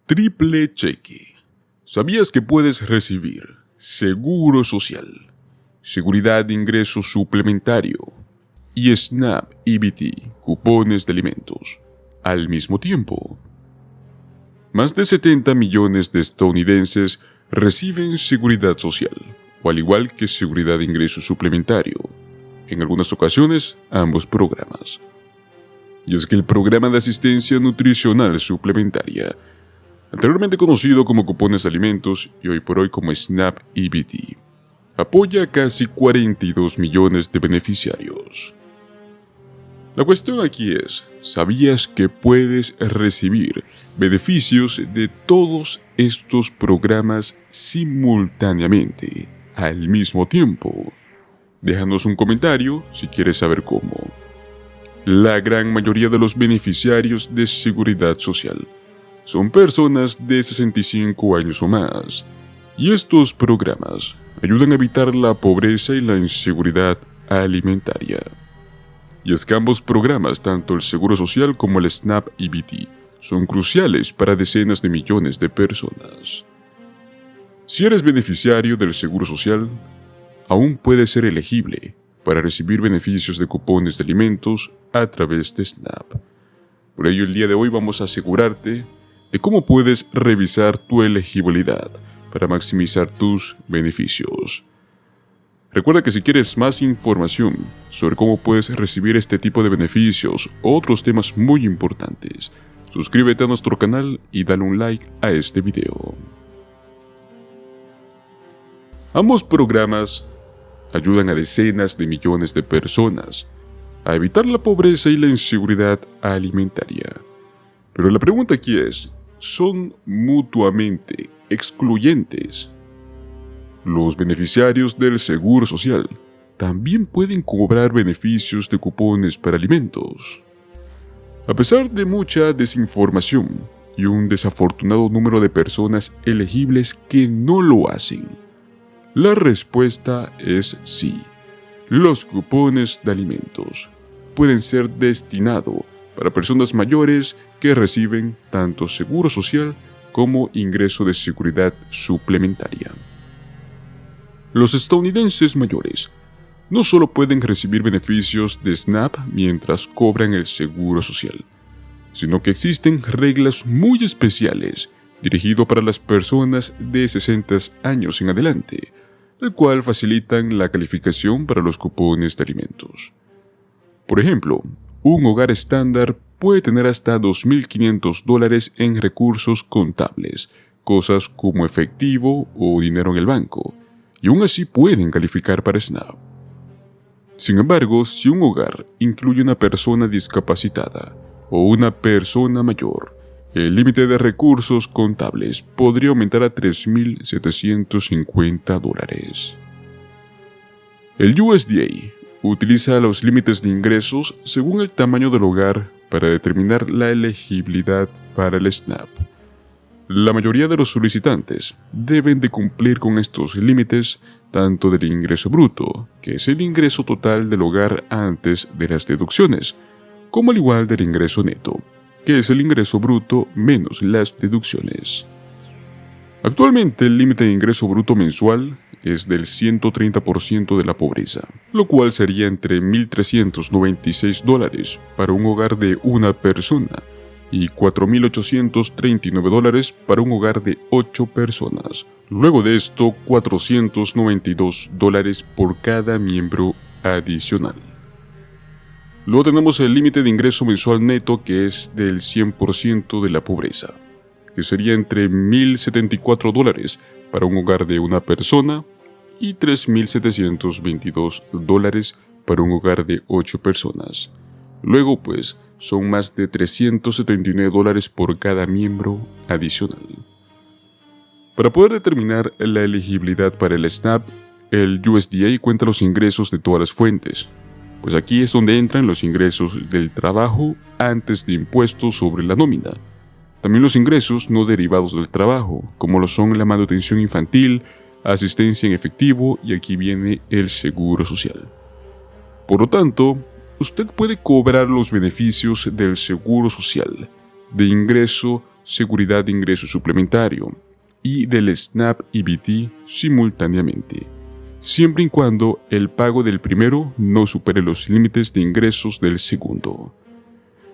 Triple cheque. ¿Sabías que puedes recibir seguro social, seguridad de ingreso suplementario y SNAP EBT, cupones de alimentos, al mismo tiempo? Más de 70 millones de estadounidenses reciben seguridad social, o al igual que seguridad de ingreso suplementario, en algunas ocasiones ambos programas. Y es que el programa de asistencia nutricional suplementaria, anteriormente conocido como cupones de alimentos y hoy por hoy como SNAP EBT, apoya a casi 42 millones de beneficiarios. La cuestión aquí es, ¿sabías que puedes recibir beneficios de todos estos programas simultáneamente, al mismo tiempo? Déjanos un comentario si quieres saber cómo. La gran mayoría de los beneficiarios de seguridad social son personas de 65 años o más, y estos programas ayudan a evitar la pobreza y la inseguridad alimentaria. Y es que ambos programas, tanto el Seguro Social como el SNAP EBT, son cruciales para decenas de millones de personas. Si eres beneficiario del Seguro Social, aún puedes ser elegible para recibir beneficios de cupones de alimentos a través de SNAP. Por ello, el día de hoy vamos a asegurarte de cómo puedes revisar tu elegibilidad para maximizar tus beneficios. Recuerda que si quieres más información sobre cómo puedes recibir este tipo de beneficios o otros temas muy importantes, suscríbete a nuestro canal y dale un like a este video. Ambos programas ayudan a decenas de millones de personas a evitar la pobreza y la inseguridad alimentaria. Pero la pregunta aquí es, ¿son mutuamente excluyentes? Los beneficiarios del Seguro Social también pueden cobrar beneficios de cupones para alimentos. A pesar de mucha desinformación y un desafortunado número de personas elegibles que no lo hacen, la respuesta es sí. Los cupones de alimentos pueden ser destinados para personas mayores que reciben tanto Seguro Social como ingreso de seguridad suplementaria. Los estadounidenses mayores no solo pueden recibir beneficios de SNAP mientras cobran el Seguro Social, sino que existen reglas muy especiales dirigidas para las personas de 60 años en adelante, el cual facilitan la calificación para los cupones de alimentos. Por ejemplo, un hogar estándar puede tener hasta $2,500 en recursos contables, cosas como efectivo o dinero en el banco, y aún así pueden calificar para SNAP. Sin embargo, si un hogar incluye una persona discapacitada o una persona mayor, el límite de recursos contables podría aumentar a $3,750. El USDA utiliza los límites de ingresos según el tamaño del hogar para determinar la elegibilidad para el SNAP. La mayoría de los solicitantes deben de cumplir con estos límites tanto del ingreso bruto, que es el ingreso total del hogar antes de las deducciones, como al igual del ingreso neto, que es el ingreso bruto menos las deducciones. Actualmente el límite de ingreso bruto mensual es del 130% de la pobreza, lo cual sería entre $1,396 para un hogar de una persona y $4,839 para un hogar de 8 personas. Luego de esto, $492 por cada miembro adicional. Luego tenemos el límite de ingreso mensual neto, que es del 100% de la pobreza, que sería entre $1,074 para un hogar de una persona y $3,722 para un hogar de 8 personas. Luego, pues, son más de $379 por cada miembro adicional. Para poder determinar la elegibilidad para el SNAP, el USDA cuenta los ingresos de todas las fuentes, pues aquí es donde entran los ingresos del trabajo antes de impuestos sobre la nómina. También los ingresos no derivados del trabajo, como lo son la manutención infantil, asistencia en efectivo y aquí viene el Seguro Social. Por lo tanto, usted puede cobrar los beneficios del Seguro Social de ingreso, seguridad de ingreso suplementario y del SNAP EBT simultáneamente, siempre y cuando el pago del primero no supere los límites de ingresos del segundo.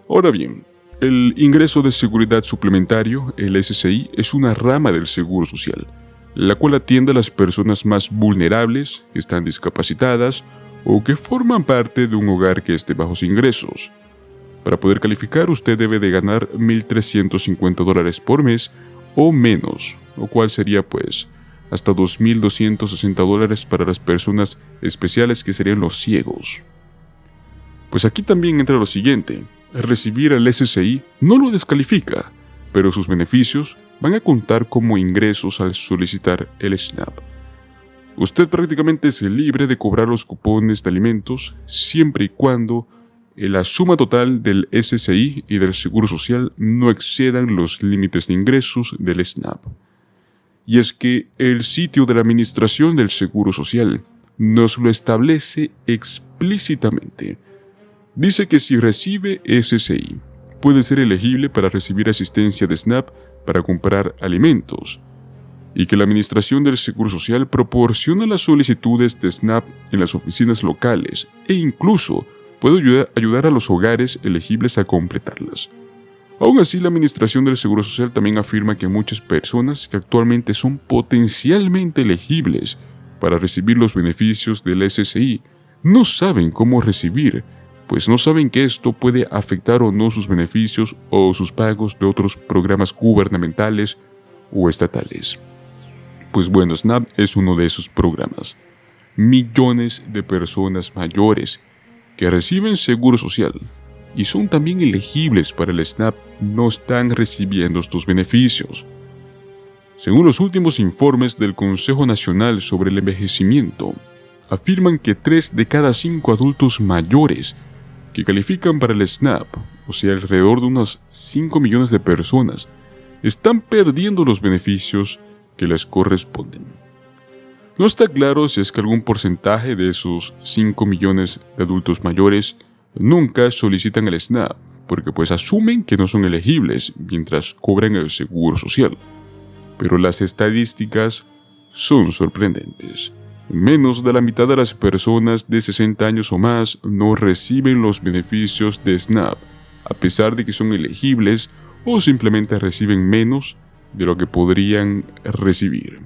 Ahora bien, el ingreso de seguridad suplementario, el SSI, es una rama del Seguro Social, la cual atiende a las personas más vulnerables, que están discapacitadas o que forman parte de un hogar que es de bajos ingresos. Para poder calificar, usted debe de ganar $1,350 por mes o menos, lo cual sería hasta $2,260 para las personas especiales, que serían los ciegos. Pues aquí también entra lo siguiente: recibir el SSI no lo descalifica, pero sus beneficios van a contar como ingresos al solicitar el SNAP. Usted prácticamente es libre de cobrar los cupones de alimentos siempre y cuando la suma total del SSI y del Seguro Social no excedan los límites de ingresos del SNAP. Y es que el sitio de la Administración del Seguro Social nos lo establece explícitamente. Dice que si recibe SSI, puede ser elegible para recibir asistencia de SNAP para comprar alimentos, y que la Administración del Seguro Social proporciona las solicitudes de SNAP en las oficinas locales e incluso puede ayudar a los hogares elegibles a completarlas. Aún así, la Administración del Seguro Social también afirma que muchas personas que actualmente son potencialmente elegibles para recibir los beneficios del SSI no saben cómo recibir, pues no saben que esto puede afectar o no sus beneficios o sus pagos de otros programas gubernamentales o estatales. Pues bueno, SNAP es uno de esos programas. Millones de personas mayores que reciben Seguro Social y son también elegibles para el SNAP no están recibiendo estos beneficios. Según los últimos informes del Consejo Nacional sobre el Envejecimiento, afirman que 3 de cada 5 adultos mayores que califican para el SNAP, o sea, alrededor de unas 5 millones de personas, están perdiendo los beneficios que les corresponden. No está claro si es que algún porcentaje de esos 5 millones de adultos mayores nunca solicitan el SNAP, porque asumen que no son elegibles mientras cobran el Seguro Social. Pero las estadísticas son sorprendentes. Menos de la mitad de las personas de 60 años o más no reciben los beneficios de SNAP, a pesar de que son elegibles o simplemente reciben menos de lo que podrían recibir.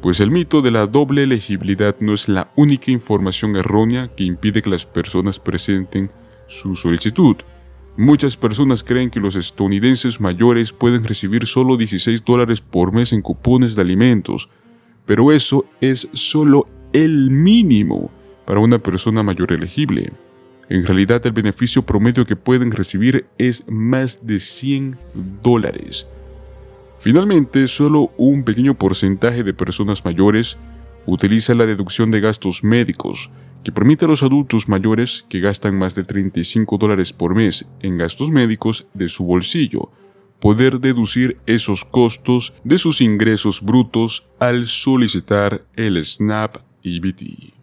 Pues el mito de la doble elegibilidad no es la única información errónea que impide que las personas presenten su solicitud. Muchas personas creen que los estadounidenses mayores pueden recibir solo $16 por mes en cupones de alimentos, pero eso es solo el mínimo para una persona mayor elegible. En realidad, el beneficio promedio que pueden recibir es más de $100. Finalmente, solo un pequeño porcentaje de personas mayores utiliza la deducción de gastos médicos, que permite a los adultos mayores que gastan más de $35 por mes en gastos médicos de su bolsillo poder deducir esos costos de sus ingresos brutos al solicitar el SNAP EBT.